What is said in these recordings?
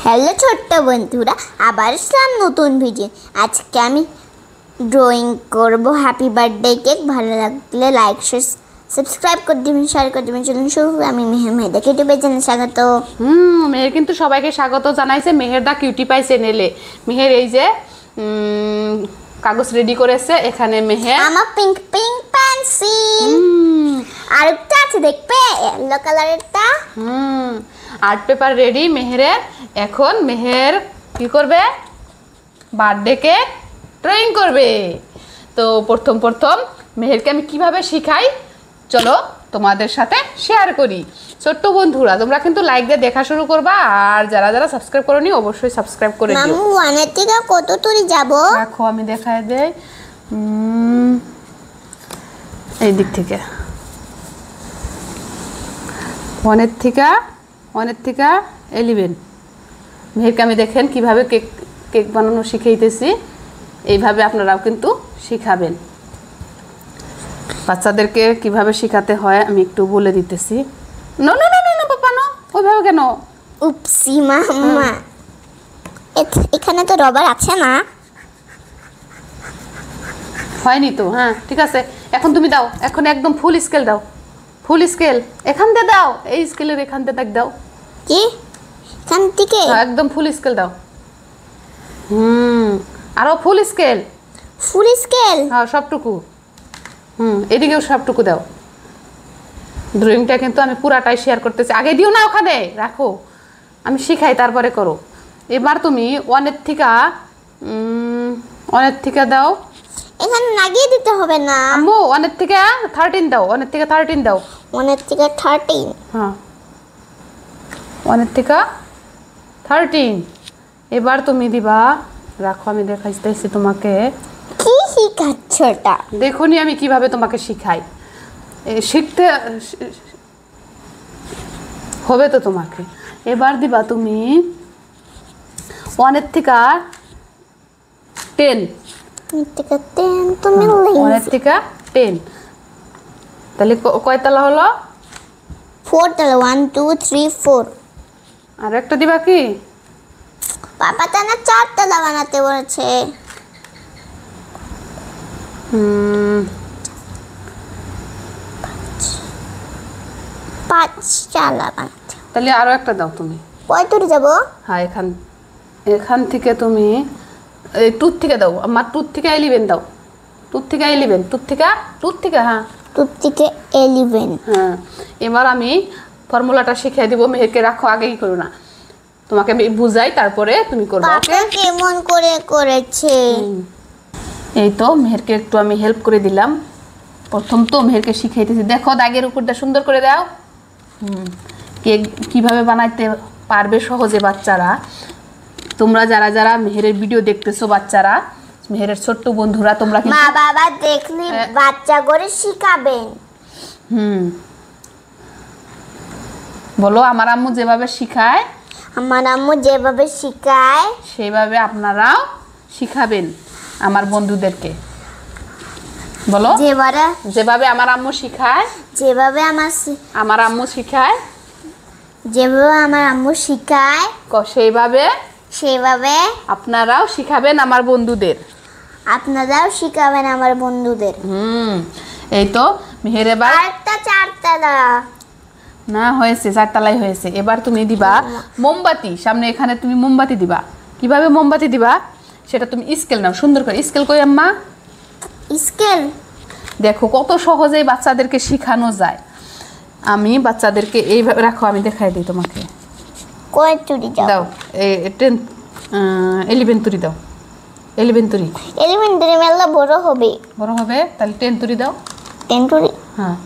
Hello ছোট্ট বন্ধুরা, আবার আসলাম নতুন ভিডিও। আজকে আমি ড্রয়িং করব হ্যাপি বার্থডে কেক। ভালো লাগলে লাইক শেয়ার সাবস্ক্রাইব করে দেবেন, শেয়ার করে দেবেন। চলুন শুরু। আমি মেহেরদা কিউটি পাই চ্যানেলে স্বাগত। মেহের কিন্তু সবাইকে স্বাগত জানাইছে মেহেরদা কিউটি পাই চ্যানেলে। মেহের এই যে কাগজ রেডি করেছে, এখানে মেহের আমার পিঙ্ক পিঙ্ক পেন্সিল আর একটা আছে দেখবে ইয়েলো কালারেরটা। আর্ট পেপার রেডি মেহেরের। এখন মেহের কি করবে? বার্থডে কেক ড্রয়িং করবে। তো প্রথম মেহেরকে আমি কিভাবে শিখাই চলো তোমাদের সাথে শেয়ার করি। ছোট্ট বন্ধুরা, তোমরা কিন্তু লাইক দিয়ে দেখা শুরু করবা, আর যারা যারা সাবস্ক্রাইব করোনি অবশ্যই সাবস্ক্রাইব করে দিও। মামু ওয়ানের থেকে কত দূরে যাব? দেখো আমি দেখাই দেই, এই দিক থেকে ওয়ানের থেকে 11। মেহেরকে আমি দেখেন কিভাবে কেক বানানো শিখাইতেছি, এইভাবে আপনারাও কিন্তু শিখাবেন। বাচ্চাদেরকে কিভাবে শেখাতে হয় আমি একটু বলে দিতেছি। না পাপা না, ওইভাবে কেন? উপসি মাম্মা, এখানে তো রবার আছে না? হয়নি তো। হ্যাঁ ঠিক আছে, এখন তুমি দাও, এখন একদম ফুল স্কেল দাও। ফুল স্কেল এখান দিয়ে দাও, এই স্কেলের এখান দিয়ে দাও। কি এখান থেকে? একদম ফুল স্কেল দাও। আরো ফুল স্কেল। ফুল স্কেল? হ্যাঁ সবটুকু। এদিকেও সবটুকু দাও। ড্রয়িংটা কিন্তু আমি পুরাটাই শেয়ার করতেছি। আগে দিও না, ওখানে রাখো, আমি শিখাই তারপরে করো। এবার তুমি ওয়ানের থেকে দাও। এখানে লাগিয়ে দিতে হবে না আম্মু, ওয়ানের থেকে 13 দাও। ওয়ানের থেকে 13 দাও। ওয়ানের থেকে 13? হ্যাঁ ওয়ানের থেকে 13। এবার তুমি দিবা, রাখো আমি দেখাইতেছি তোমাকে। কি শিখাচ্ছ এটা? দেখুনি আমি কিভাবে তোমাকে শিখাই। শিখতে হবে তো তোমাকে। এবার দিবা তুমি ওয়ানের থেকে 10। তুমি ওয়ানের থেকে 10, তাহলে কয়তলা হলো? 4 তলা। 1 2 3 4। আর একটা দিবা কি? পাপা তো না 4 তলা বানাতে বলেছে। 5 তলা বানাতে। তাহলে আরো একটা দাও তুমি। কয় দূরে যাব? হ্যাঁ এখান থেকে তুমি এই টুথ থেকে দাও। আমার টুথ থেকে 11 দাও। টুথ থেকে 11, টুথ থেকে হ্যাঁ 2 থেকে 11। হ্যাঁ। এবার আমি ফর্মুলাটা শিখিয়ে দিব। মেহেরকে রাখো, আগেই করো না, তোমাকে আমি বুঝাই তারপরে তুমি করবে। পাপা কেমন করে করেছে? এই তো মেহেরকে একটু আমি হেল্প করে দিলাম। প্রথম তো মেহেরকে শিখাইতেছি। দেখো দাগের উপরটা সুন্দর করে দাও। কেক কিভাবে বানাইতে পারবে সহজে বাচ্চারা। তোমরা যারা যারা মেহেরের ভিডিও দেখতেছো, বাচ্চারা, মেহেরের ছোট্ট বন্ধুরা, তোমরা মা বাবা দেখলি বাচ্চা করে শিখাবেন। বলো, আমার আম্মু যেভাবে শিখায়, আমার আম্মু যেভাবে শিখায় সেভাবে আপনারাও শিখাবেন আমার বন্ধুদেরকে। বলো, যেভাবে আমার আম্মু শিখায়, যেভাবে আমার আম্মু শিখায়, যেভাবে আমার আম্মু শিখায় সেইভাবে আপনারাও শিখাবেন আমার বন্ধুদের। আপনারাও শিখাবেন আমার বন্ধুদের। এই তো মেহের এবার আরেকটা 4 তলা না হয়েছে, 4 তলাই হয়েছে। এবার তুমি দিবা মোমবাতি। সামনে এখানে তুমি মোমবাতি দিবা। কিভাবে মোমবাতি দিবা সেটা তুমি স্কেল নাও, সুন্দর করে স্কেল। কই আম্মা? স্কেল। দেখো কত সহজেই বাচ্চাদেরকে শেখানো যায়। আমি বাচ্চাদেরকে এইভাবে রাখো, আমি দেখাই দিই তোমাকে। কয় তুরি দাও? 11 তুরি দাও। 11 তুরি মেলা বড় হবে। তাহলে 10 তুরি দাও। 10 তুরি। হ্যাঁ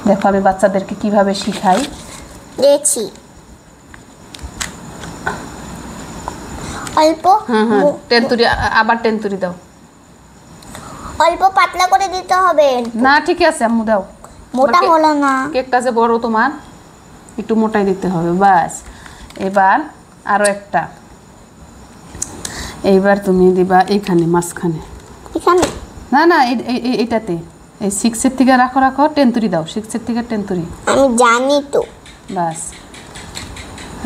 দেখো আমি বাচ্চাদেরকে কিভাবে শিখাই। দেখছি অল্প। 10 তুরি, আবার 10 তুরি দাও। অল্প পাতলা করে দিতে হবে না ঠিক আছে আম্মু, দাও। মোটা হলো না। কেকটা যে বড়, তোমার একটু মোটাই দিতে হবে। বাস। এবার আরো একটা। এইবার তুমি দিবা এইখানে মাঝখানে। এখানে না এইটাতে, এই 6 থেকে রাখো 10 তুরি দাও। 6 থেকে 10 তুরি। আমি জানি তো। বাস।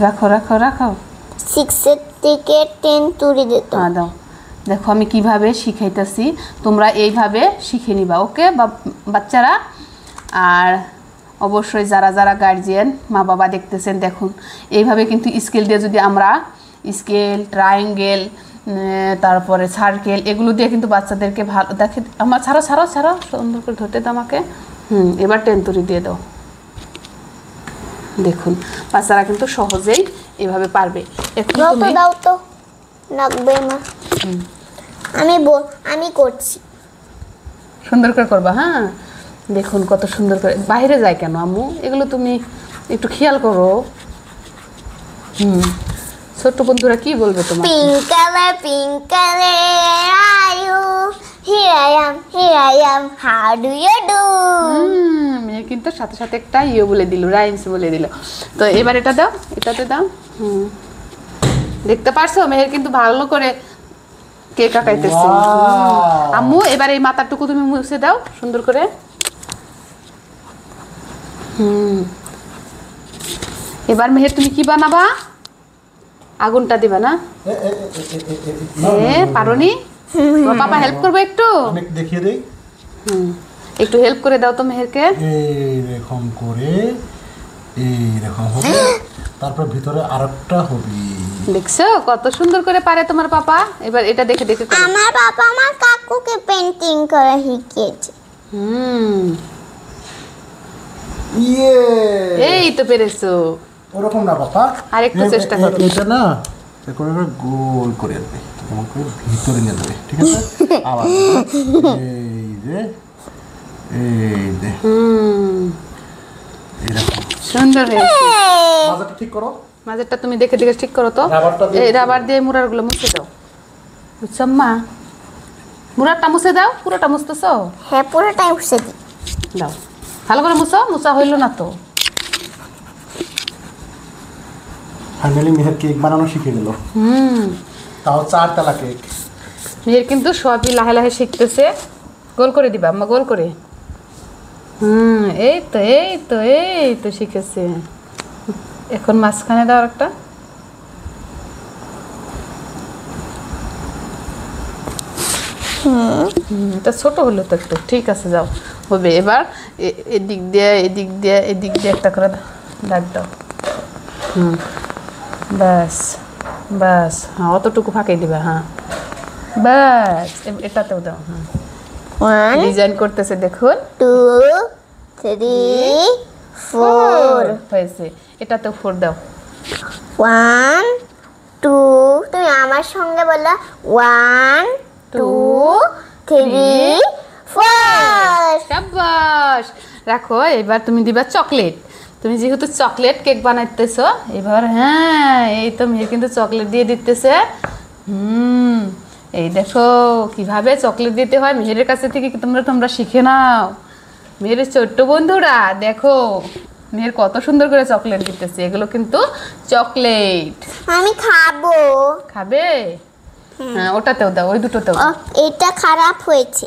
রাখো রাখো রাখো। 6 থেকে 10 তুলি দিত। হ্যাঁ দাও। দেখো আমি কিভাবে শিখাইতেছি, তোমরা এইভাবে শিখে নিবা, ওকে বাচ্চারা। আর অবশ্যই যারা যারা গার্জিয়ান মা বাবা দেখতেছেন, দেখুন এইভাবে কিন্তু স্কেল দিয়ে যদি আমরা স্কেল, ট্রায়াঙ্গেল, তারপরে সার্কেল, এগুলো দিয়ে কিন্তু বাচ্চাদেরকে ভালো দেখে। আমার ছাড়ো ছাড়ো ছাড়ো, সুন্দর করে ধরতে দাও আমাকে। এবার টেনতুরি দিয়ে দাও। দেখুন বাচ্চারা কিন্তু সহজেই এভাবে পারবে। একটু দাও তো তুমি দাও তো, লাগবে মা। আমি করছি। সুন্দর করে করবা। হ্যাঁ দেখুন কত সুন্দর করে। বাইরে যায় কেন আম্মু? এগুলো তুমি একটু খেয়াল করো। ছোট্ট বন্ধুরা কি বলবে তোমার? Pink colour are you, here I am, how do you do. মেয়ে কিন্তু সাথে সাথে একটা ইয়ে বলে দিল, রাইমস বলে দিল। তো এবার এটা দাও, এটাতে দাও। দেখতে পারছো মেয়ের কিন্তু ভালো করে কেক আঁকাইতেছে। আম্মু এবার এই মাথাটুকু তুমি মুছে দাও সুন্দর করে। এবার মেহের তুমি কি বানাবা? আগুনটা দিবা না? পারোনি? তোমার পাপা হেল্প করবে একটু? আমি দেখিয়ে দেই। একটু হেল্প করে দাও তো মেহেরকে। এইরকম করে এইরকম হবে, তারপর ভিতরে আরেকটা হবে। দেখছো কত সুন্দর করে পারে তোমার পাপা। এবার এটা দেখে দেখে করো। আমার বাবা আমার কাকুকে পেন্টিং করা শিখিয়েছে। ইয়ে এই তো পেরেছো। ওরকম না বাবা, আরেকটু চেষ্টা করো। এটা না করে গোল করে দেবে, কেমন করে ভিতরে নিয়ে যাবে, ঠিক আছে? আবার এই যে এইরকম সুন্দর হয়েছে। মাথাটা ঠিক করো। মাঝেরটা তুমি দেখে দেখে ঠিক করো তো। রাবারটা দিয়ে এই রাবার দিয়ে মুড়ারগুলো মুছে দাও। বুঝছো মা? মুড়ারটা মুছে দাও। পুরোটা মুছতেছো? হ্যাঁ পুরোটাই মুছে দিই। দাও ভালো করে মুছো। মুছা হইল না তো। ফাইনালি মেহের কেক বানানো শিখে গেল। তাও 4 তলা কেক। মেয়ের কিন্তু সবই লাহে লাহে শিখতেছে। গোল করে দিবা আম্মা, গোল করে। এই তো এই তো এই তো শিখেছে। এখন মাঝখানে দাও একটা। এটা ছোট হলো তো একটু, ঠিক আছে যাও হবে। এবার এদিক দিয়ে এদিক দিয়ে এদিক দিয়ে একটা করে দাগ দাও। ব্যাস ব্যাস, হ্যাঁ অতটুকু ফাঁকে দিবা। হ্যাঁ ব্যাস, এটাতেও দাও। হ্যাঁ 1 ডিজাইন করতেছে দেখুন। 2 3 4 হয়েছে। এটাতেও 4 দাও। 1 2, তুমি আমার সঙ্গে বলো 1 2 3 4। শাবাশ। রাখো। এবার তুমি দিবা চকলেট। তুমি যেহেতু চকলেট কেক বানাইতেছো এবার, হ্যাঁ এই তো মেয়ে কিন্তু চকলেট দিয়ে দিতেছে। এই দেখো কিভাবে চকলেট দিতে হয় মেয়ের কাছে থেকে তোমরা শিখে নাও। মেয়ের ছোট্ট বন্ধুরা দেখো মেয়ের কত সুন্দর করে চকলেট দিতেছে। এগুলো কিন্তু চকলেট। আমি খাবো। খাবে? হ্যাঁ ওটাতেও দাও, ওই দুটোতেও দাও। এটা খারাপ হয়েছে।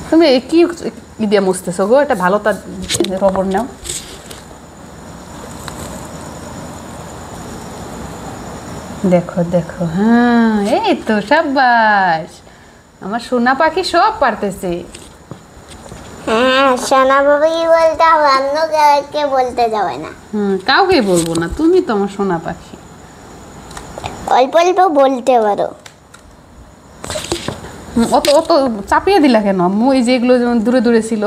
তুমি কি দিয়ে মুছতেছো গো? এটা ভালো, তার রবর নাও। দেখো দেখো, হ্যাঁ এই তো সাবাস। আমার সোনা পাখি সব পারতেছে। হ্যাঁ সোনা বাবাই বলতে হবে, অন্য কাউকে বলতে যাবে না। কাউকে বলবো না, তুমি তো আমার সোনা পাখি। অল্প অল্প বলতে পারো। অত অত চাপিয়ে দিলা কেন আম্মু? এই যে এগুলো যেমন দূরে দূরে ছিল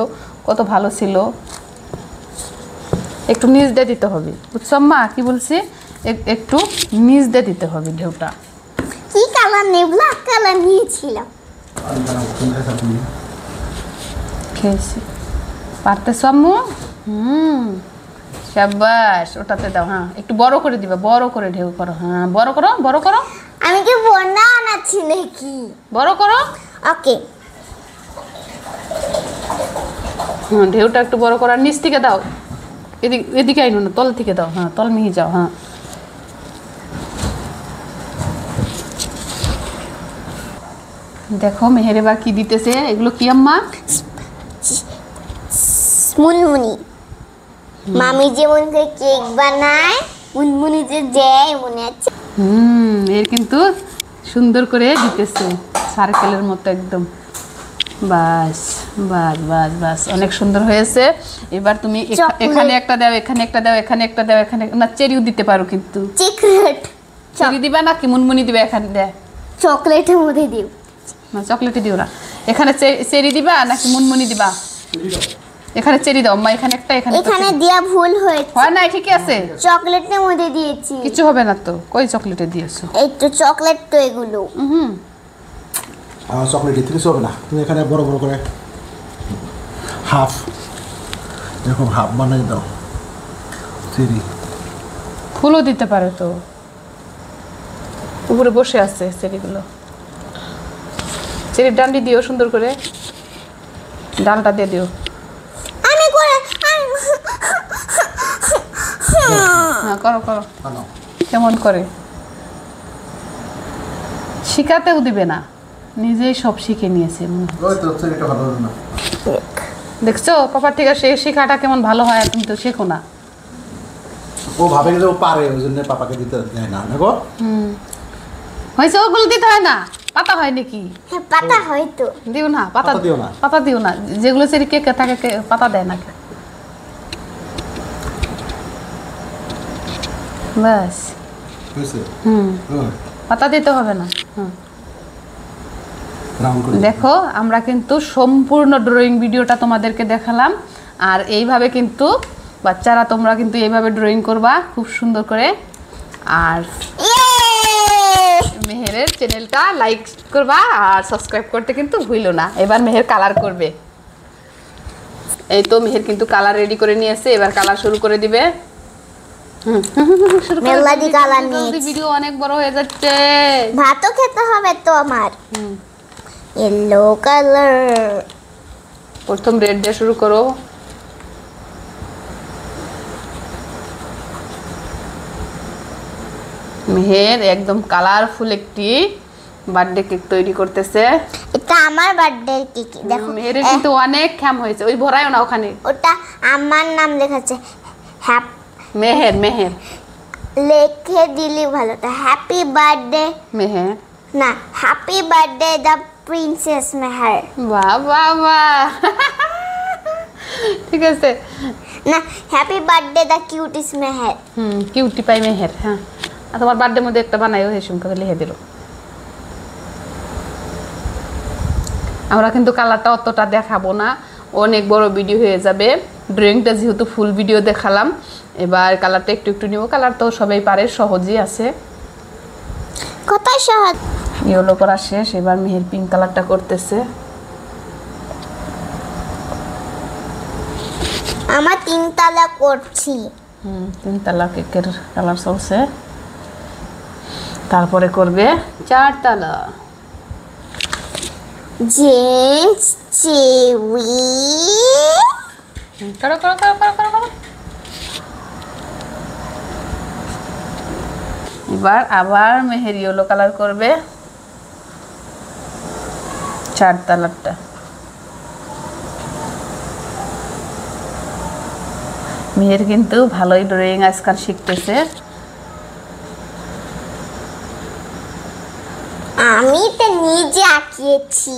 কত ভালো ছিল। একটু নিচ দিয়ে দিতে হবে, বুঝছো আম্মা কি বলছি? একটু নিচ দিয়ে দিতে হবে ঢেউটা। কি কালার নেই? ব্ল্যাক কালার নিয়েছিলাম। খেয়েছি। পারতেছো আম্মু? শাবাশ। ওটাতে দাও। হ্যাঁ একটু বড় করে দিবা, বড় করে ঢেউ করো। হ্যাঁ বড় করো, বড় করো। আমি কি বন্যা আনাচ্ছি নাকি? বড় করো। ওকে। ঢেউটা একটু বড় করো। আর নিচ থেকে দাও। এদিকে আইনো না, তল থেকে দাও। হ্যাঁ তল মিহি যাও। হ্যাঁ দেখো মেহের এবার কি দিতেছে। এগুলো কি আম্মা? মুনমুনি। মামি যেমন করে কেক বানায় মুনমুনি যে দেয় মনে আছে। এর কিন্তু সুন্দর করে দিতেছে সার্কেলের মতো একদম। বাস বাস বাস বাস, অনেক সুন্দর হয়েছে। এবার তুমি এখানে একটা দাও, এখানে একটা দাও, এখানে একটা দাও, এখানে না, চেরিও দিতে পারো কিন্তু। সিক্রেট চেরি দিবা নাকি মুনমুনি দিবা? এখানে দে চকলেটের মধ্যে দিও না, চকলেটে দিও না। এখানে চেরি দিবা নাকি মুনমুনি দিবা? এখানে চেরি দাও মা, এখানে একটা, এখানে একটা এখানে চেরি। দেয়া ভুল হয়েছে, হয় না, ঠিকই আছে, চকলেটের মধ্যে দিয়েছি। কিছু হবে না তো। কই চকলেটে দিয়েছো? এই তো চকলেট তো এগুলো। হুম, চকলেট দিতে কিছু হবে না, তুমি এখানে বড় বড় করে হাফ, এরকম হাফ বানিয়ে দাও। চেরি ফুলও দিতে পারে তো, উপরে বসে আছে চেরিগুলো। চেরির ডান্ডি দিও সুন্দর করে, ডালটা দিয়ে দিও। আমি করে হ্যাঁ, করো করো। বানাও। কেমন করে? শিখাতেও দিবে না, নিজেই সব শিখে নিয়েছে। ওই তো চেরিটা ভালো হলো না। দেখছো পাপার থেকে সে শেখাটা কেমন ভালো হয়, আর তুমি তো শেখো না। ও ভাবে যে ও পারে, ওই জন্য পাপাকে দিতে দেয় না, দেখো। হয়েছে, ওগুলো দিতে হয় না। পাতা হয় নাকি? হ্যাঁ পাতা হয়তো দিও না পাতা, পাতা দিও না। পাতা দিও না। যেগুলো চেরি কেকে থাকে পাতা দেয় না। ব্যাস, হয়েছে। ওই, পাতা দিতে হবে না। রাউন্ড করে দেখো, আমরা কিন্তু সম্পূর্ণ ড্রয়িং ভিডিওটা তোমাদেরকে দেখালাম। আর এইভাবে কিন্তু বাচ্চারা, তোমরা কিন্তু এইভাবে ড্রয়িং করবা খুব সুন্দর করে। আর মেহেরের চ্যানেলটা লাইক করবা আর সাবস্ক্রাইব করতে কিন্তু ভুলো না। এবার মেহের কালার করবে। এই তো মেহের কিন্তু কালার রেডি করে নিয়েছে, এবার কালার শুরু করে দিবে। মেলাদি কালার নিয়েছি। ভিডিও অনেক বড় হয়ে যাচ্ছে। ভাতও খেতে হবে তো আমার। ইয়েলো কালার, প্রথম রেড দিয়ে শুরু করো। মেহের একদম কালারফুল একটি বার্থডে কেক তৈরি করতেছে। এটা আমার বার্থডে কেক। দেখো মেহেরের কিন্তু অনেক খ্যাম হয়েছে। ওই ভরায়ও না ওখানে, ওটা আমার নাম লেখাচ্ছে। হ্যাপ মেহের মেহের লেখে দিলি ভালো। তো হ্যাপি বার্থডে, মেহের। না happy birthday the princess Meher. বাহ বাহ বাহ, ঠিক আছে। না happy birthday the cuties Meher. Cutie pie Meher. হ্যাঁ, আর তোমার বার্থডের মধ্যে একটা বানাইও, হেসুম করে লিখে দিল। আমরা কিন্তু কালারটা অতটা দেখাবো না, অনেক বড় ভিডিও হয়ে যাবে। ড্রয়িংটা যেহেতু ফুল ভিডিও দেখালাম, এবার কালারটা একটু একটু নিব। কালার তো সবাই পারে, সহজই আছে। কত সহজ। ইয়েলো করা শেষ, এবার মেহের পিঙ্ক কালারটা করতেছে। আমার 3 তালা করছি। 3 তালা কেকের কালার চলছে, তারপরে করবে 4 তালা। Gents cherry. করো করো করো করো করো করো। এবার আবার মেহের ইয়েলো কালার করবে 4 তালারটা। মেহের কিন্তু ভালোই ড্রয়িং আজকাল শিখতেছে। আমি তো নিজে আঁকিয়েছি।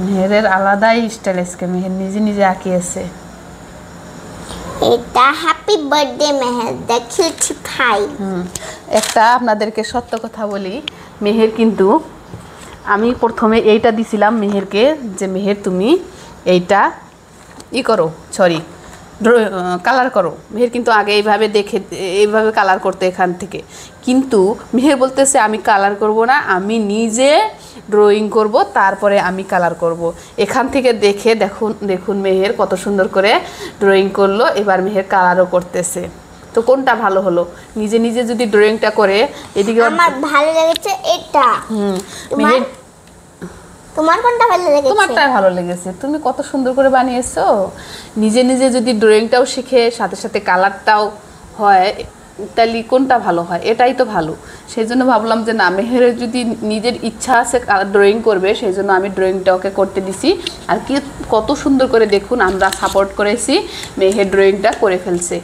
মেহেরের আলাদাই স্টাইল, আজকে মেহের নিজে নিজে আঁকিয়েছে। এটা happy birthday Meher the cutie pie. একটা আপনাদেরকে সত্য কথা বলি, মেহের কিন্তু, আমি প্রথমে এইটা দিছিলাম মেহেরকে, যে মেহের তুমি এইটা করো, সরি কালার করো। মেহের কিন্তু আগে এইভাবে দেখে এইভাবে কালার করতে এখান থেকে, কিন্তু মেহের বলতেছে আমি কালার করব না, আমি নিজে ড্রয়িং করব, তারপরে আমি কালার করব। এখান থেকে দেখে দেখুন দেখুন মেহের কত সুন্দর করে ড্রয়িং করলো। এবার মেহের কালারও করতেছে। তো কোনটা ভালো হলো? নিজে নিজে যদি ড্রয়িংটা করে, এদিকে আমার ভালো লেগেছে এটা। মেহের, তোমার কোনটা ভালো লেগেছে? তোমারটাই ভালো লেগেছে। তুমি কত সুন্দর করে বানিয়েছো। নিজে নিজে যদি ড্রয়িংটাও শিখে সাথে সাথে কালারটাও হয়, তাহলে কোনটা ভালো হয়? এটাই তো ভালো। সেই জন্য ভাবলাম যে না, মেহেরের যদি নিজের ইচ্ছা আছে ড্রয়িং করবে, সেই জন্য আমি ড্রয়িংটা ওকে করতে দিছি। আর কি কত সুন্দর করে দেখুন, আমরা সাপোর্ট করেছি, মেহের ড্রয়িংটা করে ফেলছে।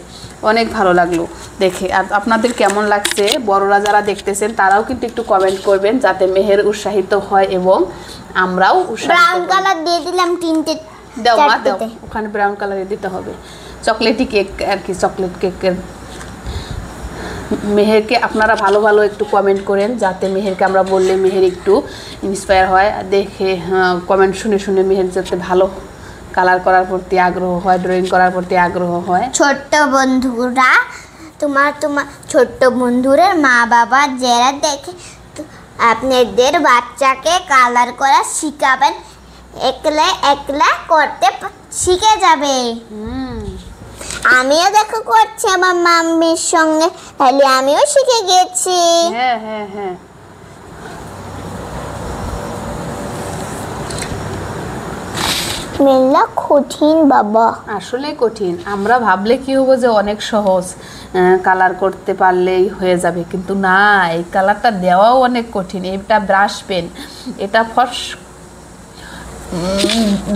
অনেক ভালো লাগলো দেখে। আর আপনাদের কেমন লাগছে, বড়রা যারা দেখতেছেন তারাও কিন্তু একটু কমেন্ট করবেন, যাতে মেহের উৎসাহিত হয় এবং আমরাও উৎসাহিত ব্রাউন হই। কালার দিয়ে দিলাম তিনটে। দাও মা, দাও, চারটেতে। ওখানে ব্রাউন কালারে দিতে হবে। চকলেটি কেক আর কি, চকলেট কেকের। মেহেরকে আপনারা ভালো ভালো একটু কমেন্ট করেন, যাতে মেহেরকে আমরা বললে মেহের একটু ইন্সপায়ার হয়, দেখে কমেন্ট শুনে শুনে মেহের যাতে ভালো কালার করার প্রতি আগ্রহ হয়, ড্রয়িং করার প্রতি আগ্রহ হয়। ছোট্ট বন্ধুরা, তোমার ছোট্ট বন্ধুরা মা বাবা যারা দেখে আপনাদের বাচ্চাকে কালার করা শিখাবেন, একলা একলা করতে শিখে যাবে। আমিও দেখো করছি আমার মাম্মির সঙ্গে, তাহলে আমিও শিখে গেছি। হ্যাঁ হ্যাঁ হ্যাঁ, মেলা কঠিন বাবা, আসলে কঠিন। আমরা ভাবলে কি হবো যে অনেক সহজ, কালার করতে পারলেই হয়ে যাবে, কিন্তু না, এই কালারটা দেওয়াও অনেক কঠিন। এটা ব্রাশ পেন, এটা ফস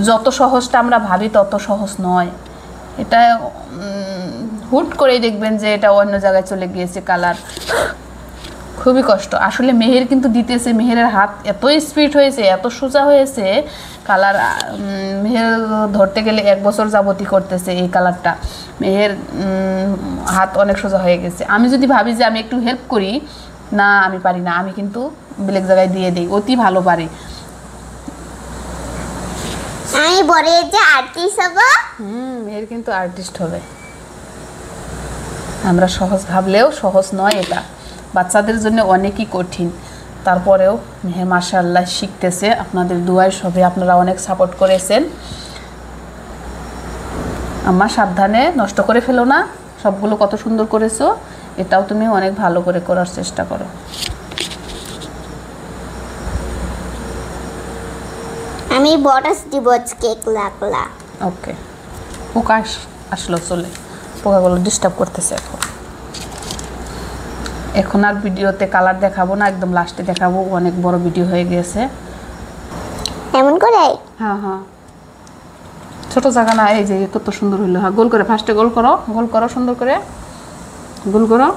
যত সহজটা আমরা ভাবি তত সহজ নয়। এটা হুট করেই দেখবেন যে এটা অন্য জায়গায় চলে গিয়েছে কালার। খুবই কষ্ট আসলে। মেহের কিন্তু দিতেছে, মেহেরের হাত এত স্পিড হয়েছে, এত সোজা হয়েছে কালার। মেহের ধরতে গেলে 1 বছর যাবতই করতেছে এই কালারটা। মেহের হাত অনেক সোজা হয়ে গেছে। আমি যদি ভাবি যে আমি একটু হেল্প করি, না আমি পারি না, আমি কিন্তু ব্ল্যাক জায়গায় দিয়ে দিই, অতি ভালো পারি। আমি বড় যে আর্টিস্ট হব। মেহের কিন্তু আর্টিস্ট হবে। আমরা সহজ ভাবলেও সহজ নয় এটা, বাচ্চাদের জন্য অনেকই কঠিন। তারপরেও মেহের মাশাআল্লাহ শিখতেছে, আপনাদের দুয়ায় সবে আপনারা অনেক সাপোর্ট করেছেন। আমার সাবধানে নষ্ট করে ফেলো না, সবগুলো কত সুন্দর করেছো, এটাও তুমি অনেক ভালো করে করার চেষ্টা করো। আমি বটাস দিব কেক লাগলা। ওকে, পোকা আসলো, চলে পোকাগুলো ডিস্টার্ব করতেছে। এখন আর ভিডিওতে কালার দেখাবো না, একদম লাস্টে দেখাবো, অনেক বড় ভিডিও হয়ে গেছে। এমন করে হ্যাঁ হ্যাঁ, ছোট জায়গা না, এই যে কত সুন্দর হইলো। হ্যাঁ, গোল করে, ফার্স্টে গোল করো, গোল করো, সুন্দর করে গোল করো।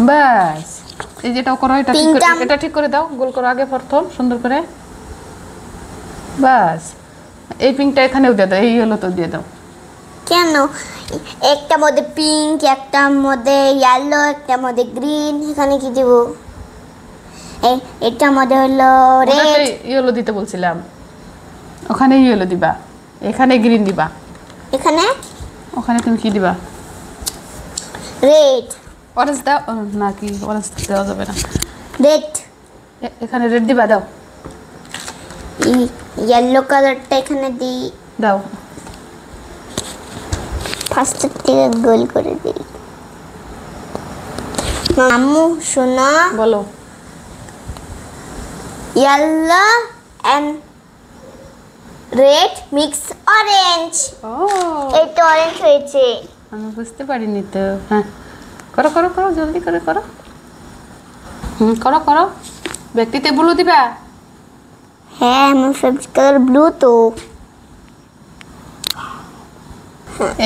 ব্যাস, এই যেটাও করো, এটা ঠিক করে, এটা ঠিক করে দাও, গোল করো আগে প্রথম সুন্দর করে। ব্যাস, এই পিঙ্কটা এখানেও দিয়ে দাও, এই হলো তো দিয়ে দাও। কেন? একটা মধ্যে পিঙ্ক, একটা মধ্যে ইয়েলো, একটা মধ্যে গ্রিন, এখানে কি দিব? এটা মধ্যে হলো রেড। ইয়েলো দিতে বলছিলাম, ওখানে ইয়েলো দিবা, এখানে গ্রিন দিবা। এখানে ওখানে তুমি কি দিবা? রেড। অরেঞ্জ দাও নাকি? অরেঞ্জ দেওয়া যাবে না, রেড। এখানে রেড দিবা, দাও। ইয়েলো কালারটা এখানে দিই, দাও। ফার্স্ট থেকে গোল করে দিই। মামু শোনো, বলো। Yellow and red mix orange. ও, এটা অরেঞ্জ হয়েছে। আমি বুঝতে পারিনি তো। হ্যাঁ, করো করো করো, জলদি করে করো। করো করো। ব্যক্তিতে ব্লু দিবা? হ্যাঁ, আমার ফেভারিট কালার ব্লু তো।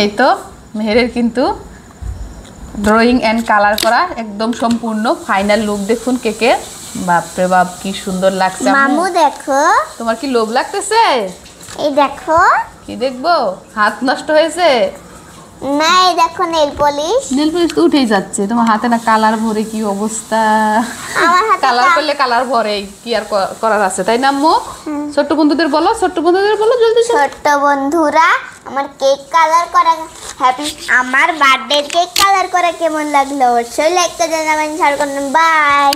এই তো মেহেরের কিন্তু ড্রয়িং অ্যান্ড কালার করা একদম সম্পূর্ণ ফাইনাল লুক দেখুন কেকের। বাপরে বাপ, কি সুন্দর লাগছে। মামু দেখো, তোমার কি লোভ লাগতেছে? এই দেখো। কি দেখবো? হাত নষ্ট হয়েছে? না, এই দেখো নেল পলিশ। নেল পলিশ তো উঠেই যাচ্ছে। তোমার হাতে না কালার ভরে, কি অবস্থা। আমার হাতে কালার করলে কালার ভরে, কি আর করার আছে, তাই না আম্মু? ছোট্ট বন্ধুদের বলো, ছোট্ট বন্ধুদের বলো জলদি। ছোট্ট বন্ধুরা, আমার কেক কালার করা আমার বার্থডে কেক কালার করা কেমন লাগলো অবশ্যই লাইক করে জানাবেন, শেয়ার করবেন। বাই,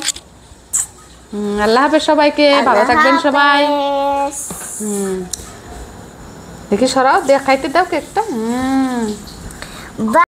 আল্লাহ হাফেজ সবাইকে, ভালো থাকবেন সবাই। দেখি সরাও, দেখাইতে দাও কেকটা। বাই।